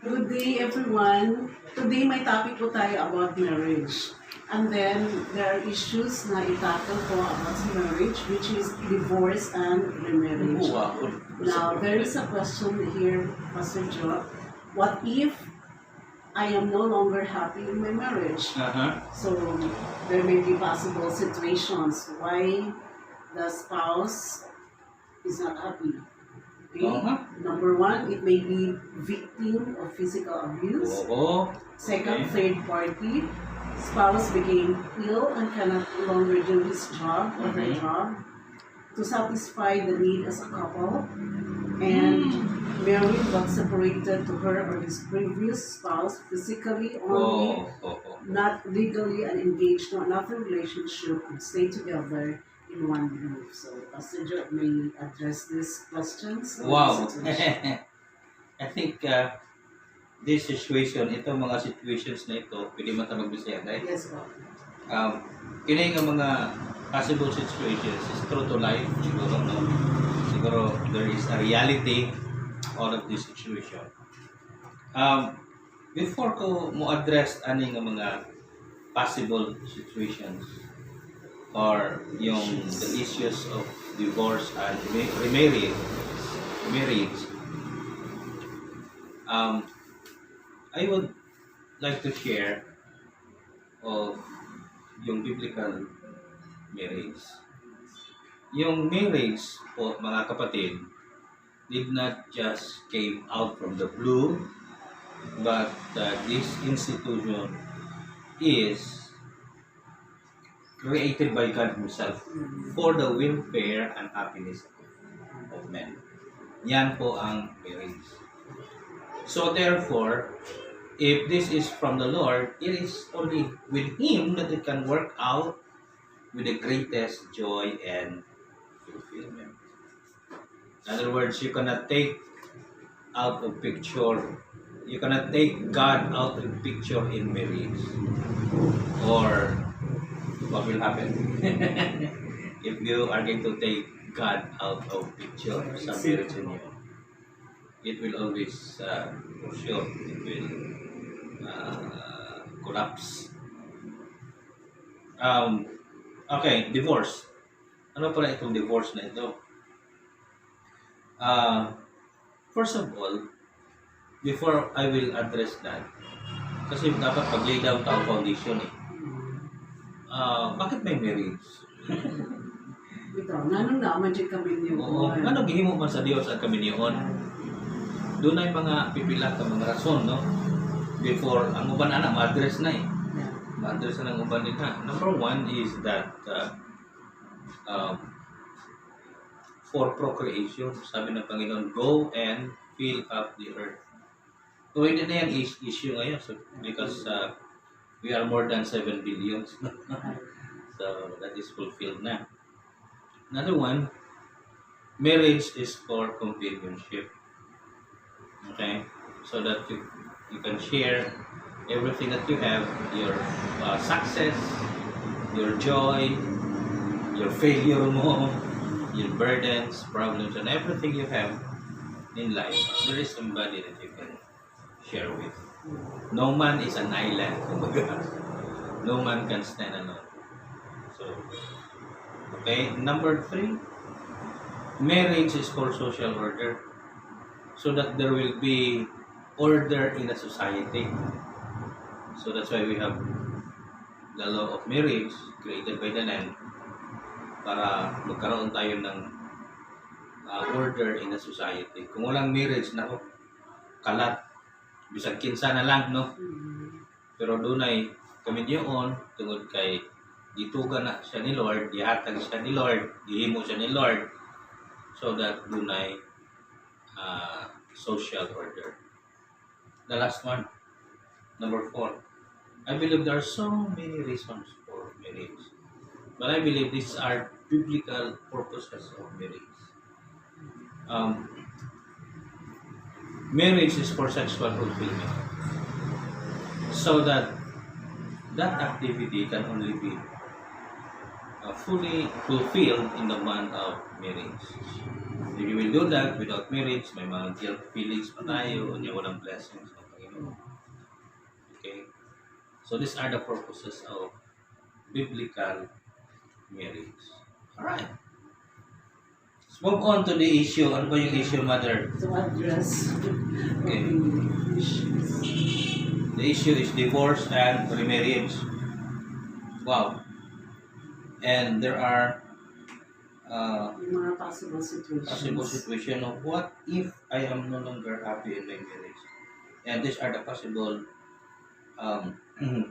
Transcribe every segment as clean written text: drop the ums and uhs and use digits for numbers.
Good day everyone. Today may topic po tayo about marriage. And then there are issues na itackle po about sa marriage, which is divorce and remarriage. Wow. Now there is a question here, Pastor Joe. What if I am no longer happy in my marriage? So there may be possible situations why the spouse is not happy. Okay? Number one, it may be victim of physical abuse. Second, third party, spouse became ill and cannot longer do his job or her job to satisfy the need as a couple. And married but separated to her or his previous spouse physically only, not legally and engaged to another relationship, and stay together in one group. So, Pastor Joe may address these questions. Wow. I think this situation, itong mga situations na ito, pwede man tayo magbisaya, right? Yes, po. Kini nga mga possible situations is true to life, siguro, no? Siguro there is a reality all of this situation. Before ko mo address ani nga mga possible situations or yung the issues of divorce and marriage, I would like to share of yung biblical marriage. Yung marriage po, mga kapatid, did not just came out from the blue, but this institution is created by God Himself for the welfare and happiness of men. Yan po ang marriage. So therefore, if this is from the Lord, it is only with Him that it can work out with the greatest joy and fulfillment. In other words, you cannot take out of picture, you cannot take God out of picture in marriage. Or what will happen if you are going to take God out of picture sa marriage in you? It will always, for sure, it will collapse. Okay, divorce. Ano pala itong divorce na ito? First of all, before I will address that, kasi dapat pag-lay down ang foundation eh. Bakit may marriage? Ito, nanong naman dyan kami niyo. Oo. Ano gihimo man sa Dios ang kami niyon? Doon ay mga pipila ka mga rason, no? Before, ang uban anak, ma-address na eh. Ma-address na ng uban nila. Number one is that for procreation, sabi ng Panginoon, go and fill up the earth. So, hindi na yan issue ngayon. So, because we are more than 7 billion. So, that is fulfilled na. Another one, marriage is for companionship. Okay? So that you can share everything that you have, your success, your joy, your failure mo, your burdens, problems, and everything you have in life. There is somebody that you can share with. No man is an island. No man can stand alone. So, okay. Number 3, marriage is for social order. So that there will be order in a society. So that's why we have the law of marriage created by the land para magkaroon tayo ng order in a society. Kung walang marriage, nako, kalat. Bisag kinsa na lang, no? Pero doon ay kami niyon tungod kay gitugan na siya ni Lord, gihatag siya ni Lord, gihimo siya ni Lord, so that doon ay social order. The last one, number 4. I believe there are so many reasons for marriage, but I believe these are biblical purposes of marriage. Marriage is for sexual fulfillment, so that activity can only be fully fulfilled in the month of marriage. If you will do that without marriage, may mga guilt feelings pa tayo, o walang blessings ng Okay? So these are the purposes of biblical marriage. Alright. Let's move on to the issue. Ano ba yung issue, Mother? To address Okay. issues. The issue is divorce and remarriage. Wow. And there are Yung mga possible situations. possible situation of what if I am no longer happy in my marriage. And these are the possible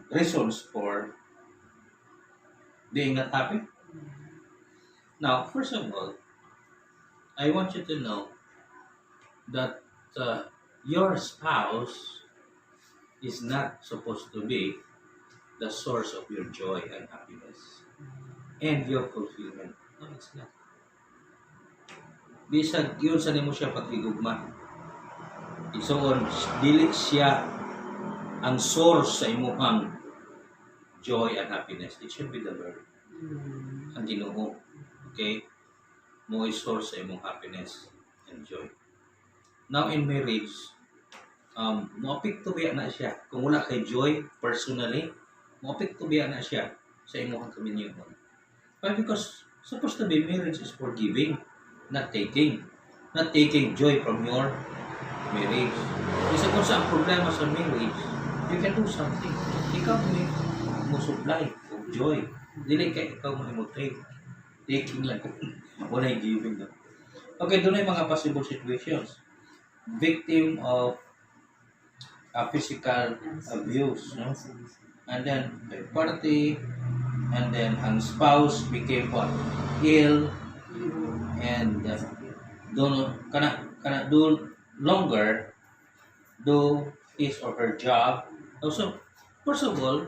reasons for being not happy. Now, first of all, I want you to know that your spouse is not supposed to be the source of your joy and happiness and your fulfillment. No, it's not. Bisag yun sa nimo siya pagtigugma. Isuon, dili siya ang source sa imuhang joy and happiness. It should be the Lord. Ang Ginoo. Okay? Mo is source sa imong happiness and joy. Now in marriage, mo-pick to biya na siya. Kung wala kay joy personally, mo-pick to biya na siya sa imong communion. Why? Because supposed to be marriage is for giving, not taking. Not taking joy from your marriage. Isa kung sa ang problema sa marriage, you can do something. Ikaw mo supply of joy. Dili kay ikaw mo take. Taking lang. Wala yung giving lang. Okay, doon ay mga possible situations. Victim of physical abuse, no? And then third party, and then ang spouse became what? Ill, and don't do longer do his or her job. Also, first of all,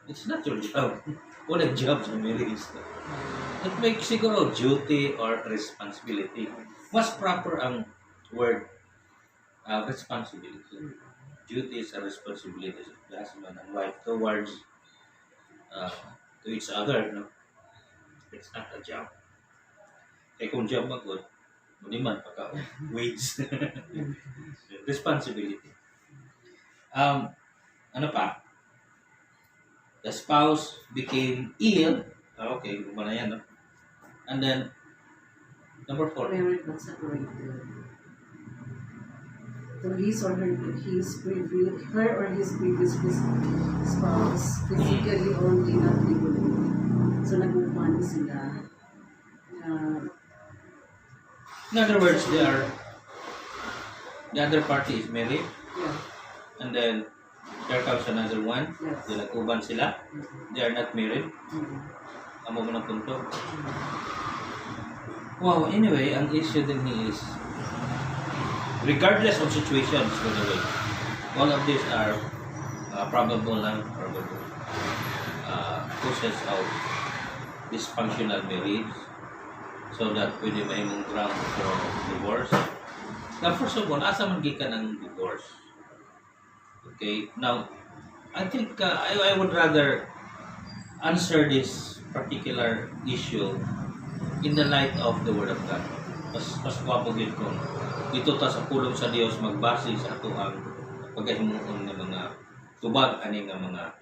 it's not your job. Wala job sa marriage. It makes siguro duty or responsibility. Mas proper ang word responsibility. Duties and responsibilities of the husband and wife towards to each other. No? It's not a job. Kaya kung job magod, hindi man pagka wage. Responsibility. Ano pa? The spouse became ill. Okay, gumana yan, no? And then, number 4. Married but separated. To his or his previous spouse, physically only, not legally. So, nag-upan sila. In other words, the other party is married, Yeah. and then there comes another one. Yes. Then nag-uban sila. They are not married. Amo mo ng punto. Wow, anyway, ang issue din is, regardless of situations, by the way, all of these are probable causes of dysfunctional marriage, so that pwede mahimong ground for divorce. Now, first of all, asa man gikan ang divorce? Okay, now, I think I would rather answer this particular issue in the light of the Word of God. Mas kwapogin ko. Dito ta sa pulong sa Dios magbase sa ato ang pagkahimuon ng mga tubag ani nga mga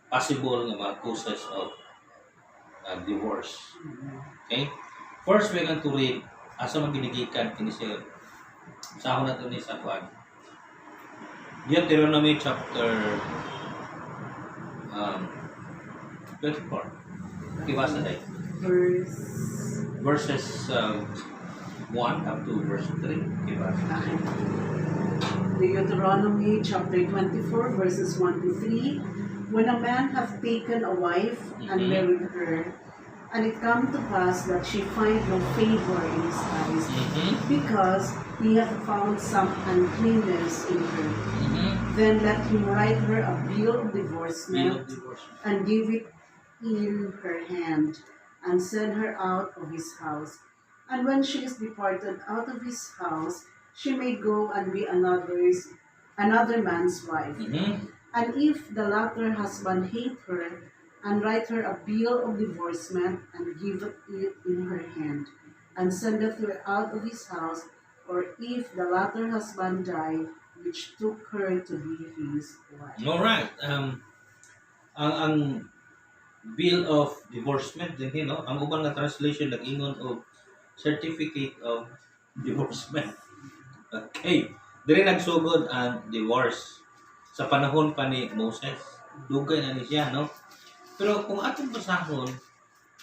possible nga mga causes of divorce. Okay? First, we're going to read asa man ginigikan kini siya. Sahon nato ni sa kuan. Deuteronomy chapter 24. Kibasa dai. Verses 1 up to verse 3. Kibasa. Deuteronomy chapter 24, verses 1 to 3. When a man hath taken a wife and married her, and it come to pass that she find no favor in his eyes, because he hath found some uncleanness in her, then let him write her a bill of divorcement, and give it in her hand, and send her out of his house. And when she is departed out of his house, she may go and be another man's wife. And if the latter husband hate her, and write her a bill of divorcement, and give it in her hand, and sendeth her out of his house, or if the latter husband die, which took her to be his wife. Alright. Ang bill of divorcement din, ang ubang na translation nag-ingon og certificate of divorcement. Okay. Diri nagsugod ang divorce sa panahon pa ni Moses. Dugay na ni siya, no? Pero kung atong basahon,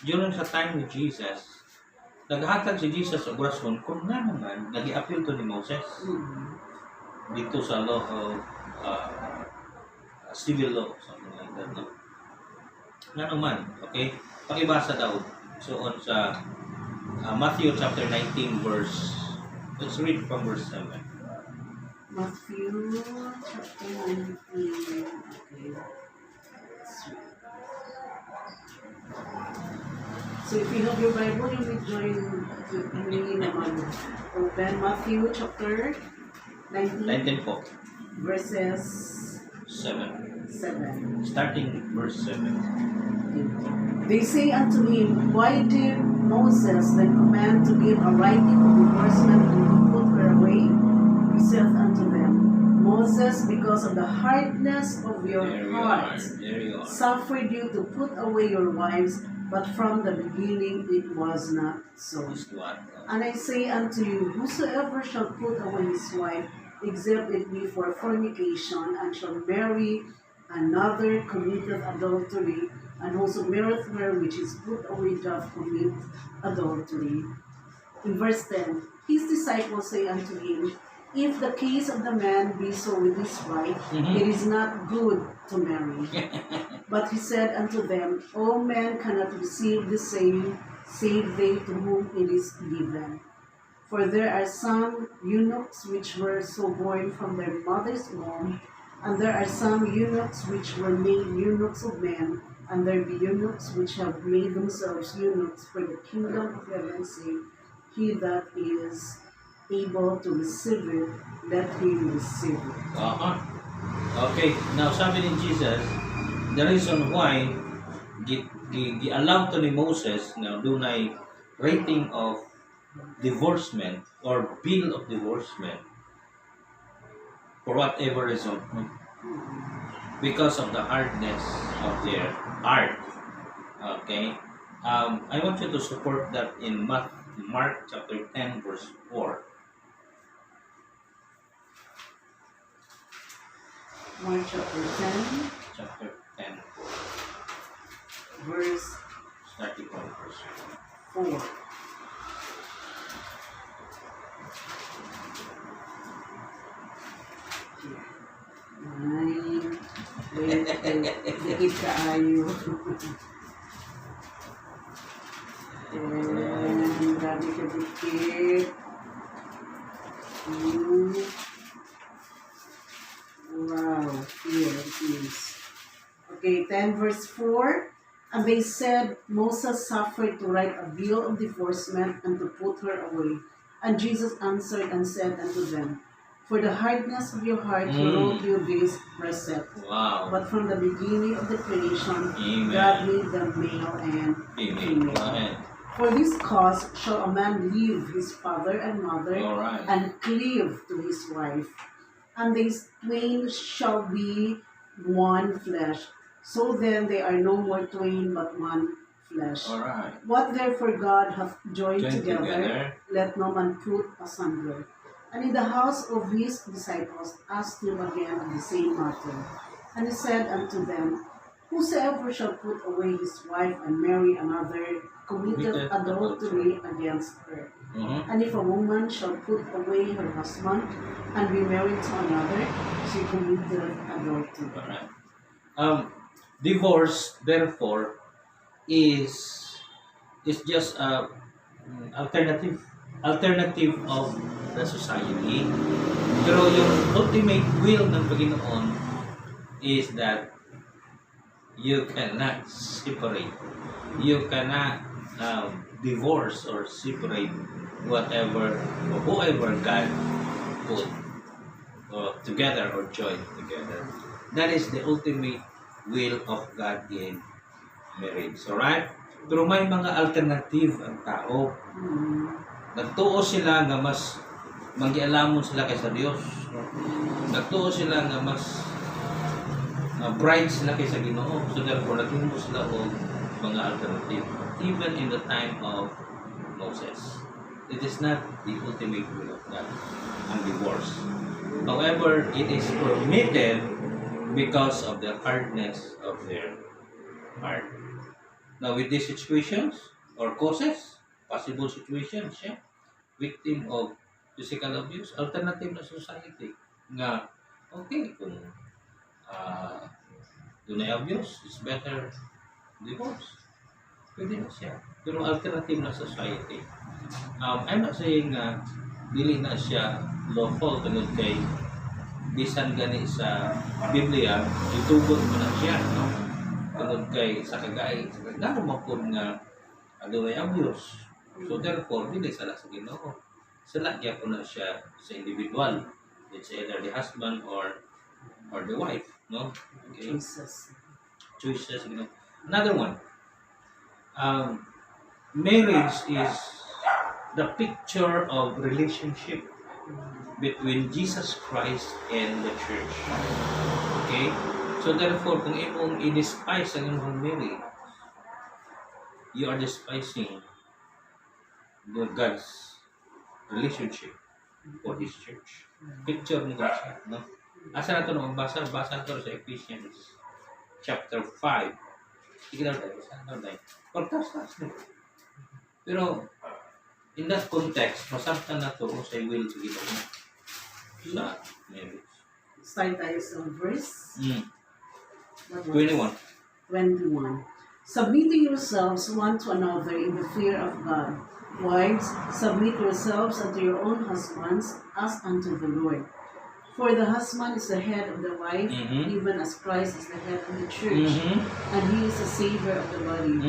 during sa time ni Jesus, naghatag si Jesus og rason kung nga naman nag-i-appeal to ni Moses dito sa law of civil law, something like that, no? Nga naman, okay? Pakibasa daw. So on sa Matthew chapter 19 verse, let's read from verse 7. Matthew chapter 19. Okay. So if you have your Bible, you will join me naman. Open Matthew chapter 19 po. verses 7. 7. Starting verse 7. They say unto him, Why did Moses then command to give a writing of divorcement and to put her away? He saith unto them, Moses, because of the hardness of your heart, suffered you to put away your wives, but from the beginning it was not so. And I say unto you, whosoever shall put away his wife, except it be for fornication, and shall marry another, committeth adultery, and also marrieth her which is put away doth commit adultery. In verse 10, his disciples say unto him, If the case of the man be so with his wife, it is not good to marry. But he said unto them, All men cannot receive the same, save they to whom it is given. For there are some eunuchs which were so born from their mother's womb, and there are some eunuchs which were made eunuchs of men, and there be eunuchs which have made themselves eunuchs for the kingdom of heaven's sake. He that is able to receive it, let him receive it. Okay, now sabi ni Jesus, the reason why gi-allow to ni Moses na dunay rating of divorcement or bill of divorcement for whatever reason, because of the hardness of their heart. Okay, I want you to support that in Mark chapter 10 verse 4. Mark chapter 10. Chapter 10. Verse Starting from verse 4. Ay, dikit kaayo. And grabe ka dikit. Wow, here it is. Okay, 10 verse 4. And they said, Moses suffered to write a bill of divorcement and to put her away. And Jesus answered and said unto them, For the hardness of your heart he wrote you this precept. Wow. But from the beginning of the creation, Amen. God made them male and female. Amen. For this cause shall a man leave his father and mother, and cleave to his wife, and they twain shall be one flesh. So then they are no more twain but one flesh. What therefore God hath joined together, let no man put asunder. And in the house of his disciples asked him again of the same matter. And he said unto them, Whosoever shall put away his wife and marry another, committeth adultery against her. And if a woman shall put away her husband and be married to another, she committeth adultery. Divorce, therefore, is just a alternative of the society. Pero yung ultimate will ng Panginoon is that you cannot separate. You cannot divorce or separate whatever or whoever God put together or join together. That is the ultimate will of God in marriage. Alright? Pero may mga alternative ang tao. Nagtuo sila nga mas magialamon sila kaysa Dios. Nagtuo sila nga mas bright sila kaysa Ginoo. So therefore, nagtumbo sila og mga alternative. Even in the time of Moses. It is not the ultimate will of God ang divorce. However, it is permitted because of the hardness of their heart. Now, with these situations or causes, possible situations, victim of physical abuse, alternative na society nga, okay, kung dunay abuse, it's better divorce. Pwede na siya. Pero alternative na society. I'm not saying na dili na siya lawful tungod kay bisan gani sa Biblia, itugot mo na siya, no? Tungod kay sa kagay, gano mapod nga adunay abuse. So therefore, dili sala sa Ginoo. Sala gyapon na siya sa individual. It's either the husband or the wife, no? Okay. Choices, you know. Another one. Marriage is the picture of relationship between Jesus Christ and the church. Okay? So therefore, kung imong i-despise ang imong marriage, you are despising the God's relationship for His church. Picture mo siya, no? Asa na ito nung basa na ito sa Ephesians chapter 5. Sige na tayo, saan na tayo? Pagtastas na. Pero, in that context, masaktan na ito sa will to give up sa marriage. Start tayo sa verse 21. Submitting yourselves one to another in the fear of God. Wives, submit yourselves unto your own husbands as unto the Lord. For the husband is the head of the wife, even as Christ is the head of the church, and He is the Savior of the body.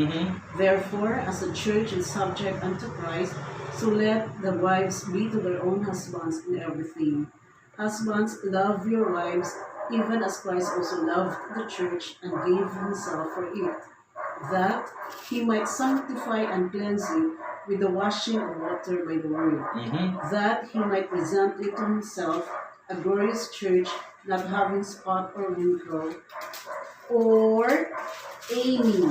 Therefore, as the church is subject unto Christ, so let the wives be to their own husbands in everything. Husbands, love your wives, even as Christ also loved the church and gave Himself for it, that He might sanctify and cleanse it with the washing of water by the word, that He might present it to Himself a glorious church, not having spot or wrinkle, or any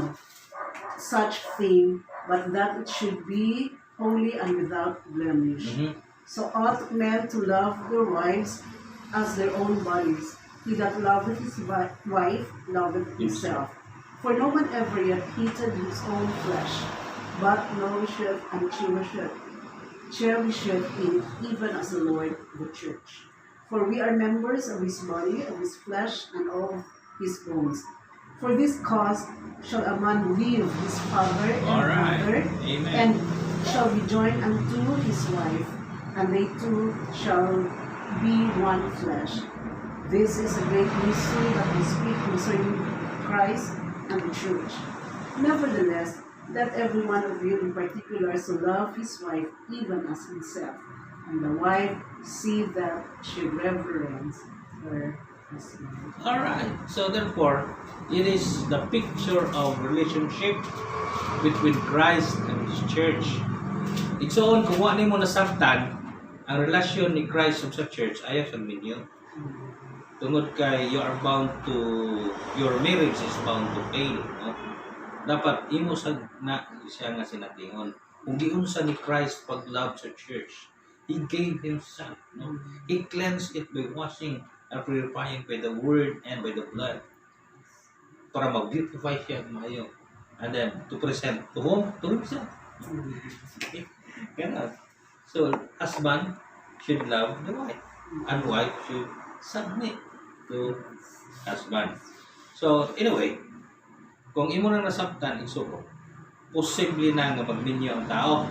such thing, but that it should be holy and without blemish. So ought men to love their wives as their own bodies. He that loveth his wife loveth himself. For no man ever yet hated his own flesh, but nourisheth and cherisheth it, even as the Lord the church. For we are members of His body, of His flesh, and of His bones. For this cause shall a man leave his father and mother, and shall be joined unto his wife, and they two shall be one flesh. This is a great mystery that we speak concerning Christ and the church. Nevertheless, let every one of you in particular so love his wife even as himself, and the wife see that she reverence her husband. Alright, so therefore, it is the picture of relationship between Christ and His church. Igsoon, kung wala mo nasabtan, ang relasyon ni Christ sa church, ayaw sa minyo. Tungod kay your marriage is bound to fail. No? Dapat imo sa na siya nga sinatingon. Kung giunsa ni Christ pag-love sa church, He gave Himself. No? He cleansed it by washing and purifying by the word and by the blood. Para mag-beautify siya maayo. And then, to present to whom? To Himself. Ganun. So, husband should love the wife. And wife should submit to husband. So, anyway, kung imo na nasabtan, isuko, posible na nga magminyo ang tao.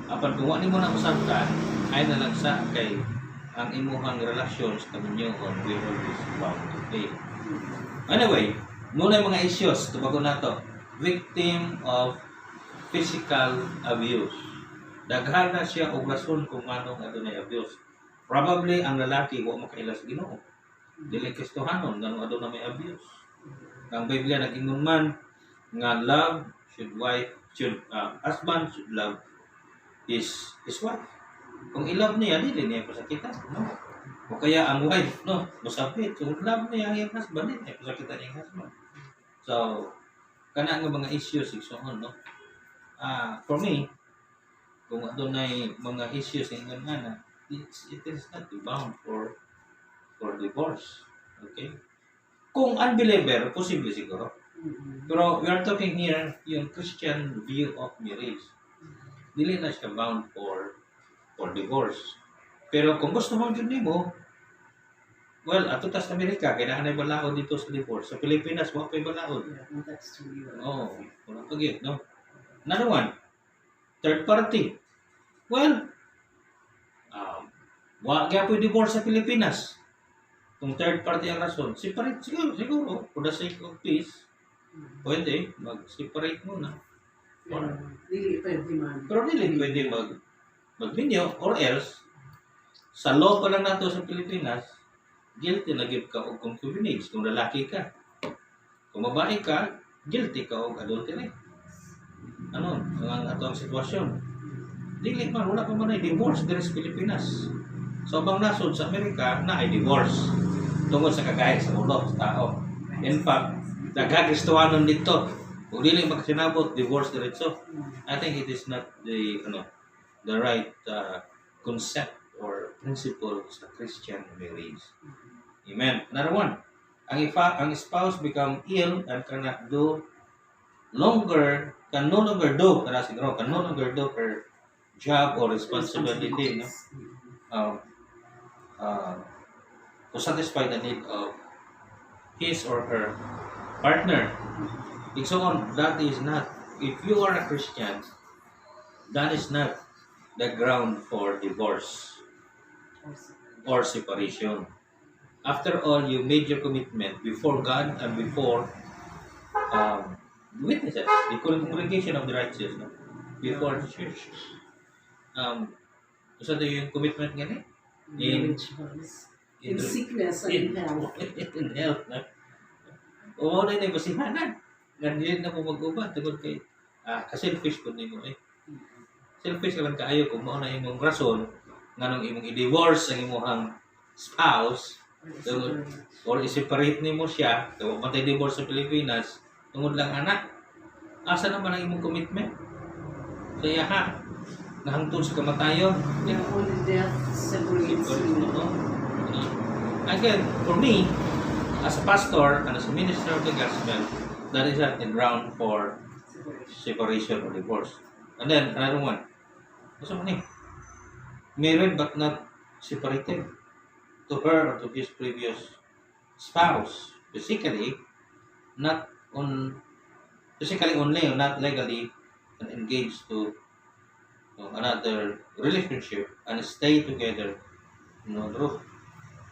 Apan kung wala mo na masabtan, ay na lang sa kay ang imuhang relasyon sa kaminyo on will always bound to fail. Anyway, muna yung mga issues, tubago na to. Victim of physical abuse. Daghan na siya og rason kung anong adunay abuse. Probably ang lalaki wa makaila sa Ginoo. Dili Kristohanon ngano aduna may abuse. Ang Biblia nag-ingon man nga husband should love his wife. Kung i-love niya, dili niya pasakitan, no? O kaya ang wife, no, masapit. Kung love niya ang husband, din, pasakitan niya ang husband. So, kana nga mga issues, igsoon, no? For me, kung adunay mga issues nga ana, it is not bound for divorce. Okay? Kung unbeliever, posible siguro. Pero we are talking here yung Christian view of marriage. Dili na siya bound for divorce. Pero kung gusto mo yun mo, well, ato tas sa Amerika, kailangan na balaod dito sa divorce. Sa Pilipinas, wala pa balaod. Yeah, that's true. Oo, wala pa yun, no? Another one, third party. Well, wala kaya po divorce sa Pilipinas. Kung third party ang rason, separate siguro, for the sake of peace, pwede, mag-separate muna. Dili pwede man. Pero dili pwede mag-binyo, or else, sa law pa lang nato sa Pilipinas, guilty na give ka o concubinage kung lalaki ka. Kung babae ka, guilty ka o adultery. Ano, ang ato ang sitwasyon. Dili man, wala pa man ay divorce diri sa Pilipinas. So, abang nasod sa Amerika na ay divorce tungkol sa kagaya sa ulo sa tao. In fact, nagkakristuhanon dito. Kung dili magsinabot, divorce diretso. I think it is not the right concept or principle sa Christian marriage. Amen. Another one, ang spouse become ill and cannot no longer do her job or responsibility, no? To satisfy the need of his or her partner. So on, that is not, if you are a Christian, that is not the ground for divorce or separation. After all, you made your commitment before God and before witnesses, the congregation of the righteous, no? Before the church. So yung commitment nga in sickness and in health. In health, no? O na yung basihanan. Ganyan na po mag-uban. Tugod kay, ka-selfish po nimo eh. Selfish ka lang kaayo kung mo na imong rason nga nung imong i-divorce ang imong spouse or i-separate nimo siya kung matay divorce sa Pilipinas tungod lang anak. Asa naman ang imong commitment? Kaya nahangtod sa kamatayon. Yeah, only death separates you. Again, for me, as a pastor and as a minister of the gospel, that is not the ground for separation or divorce. And then, another one. Gusto mo ni? Married but not separated to her or to his previous spouse. Physically only, not legally, and engaged to another relationship and stay together.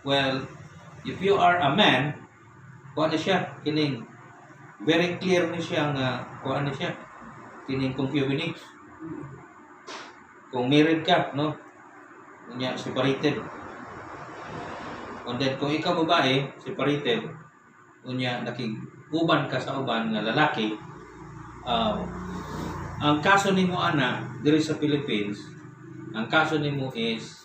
Well, if you are a man, kuha na siya, kining very clear ni siya nga kuha na siya, kining concubinage. Kung married ka, no? Kunya, separated. And then, kung ikaw babae, separated, kunya, nakiguban ka sa uban nga lalaki, ang kaso nimo ana diri sa Philippines, ang kaso nimo is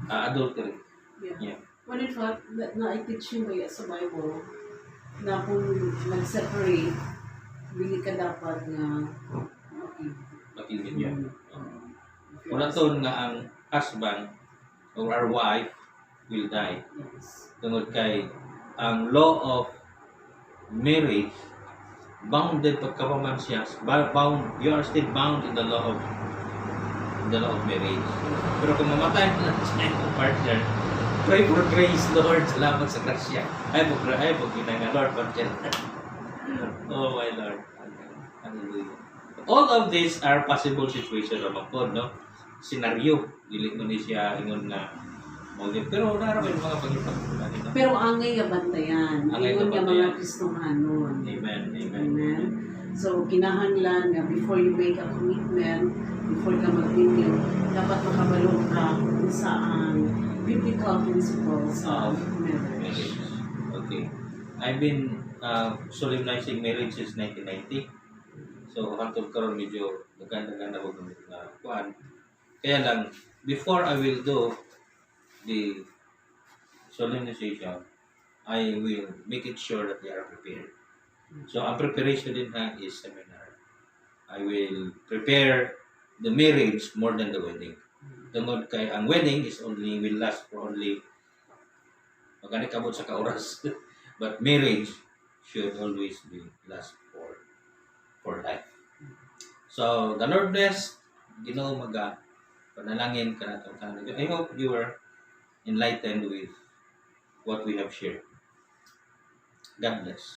adultery. Yeah. When in fact, na-teach yung kaya sa Bible na kung nag-separate, hindi ka dapat na makilin niya. Wala to nga ang husband or our wife will die. Yes. Tungod kay ang law of marriage bounded pagkapaman siya, you are still bound in the law of marriage. Pero kung mamatay na siya yung partner, pray for grace, Lord. Salamat sa grasya. Ay mo ginanga, Lord. Oh my Lord. Hallelujah. All of these are possible situations naman po, no? Scenario. Dili mo ni siya ingon na pero naramay mga pagkipagpunan. Pero angay nga bantayan. Ingon nga mga Kristohanon. Amen. Amen. So, kinahanglan nga before you make a commitment, before ka mag-renew, dapat makabalo ka sa ang biblical principles of marriage. Okay. I've been solemnizing marriage since 1990. So, hangtod karon medyo naganda na kuan. Kaya lang, before I will do the solemnization, I will make it sure that they are prepared. So, ang preparation din ha is seminar. I will prepare the marriage more than the wedding. Tungod kay ang wedding is only will last for only magani kabot sa kaoras. But marriage should always be last for life. So, the Lord bless, Ginoo maga panalangin ka nato. I hope you were enlightened with what we have shared. God bless.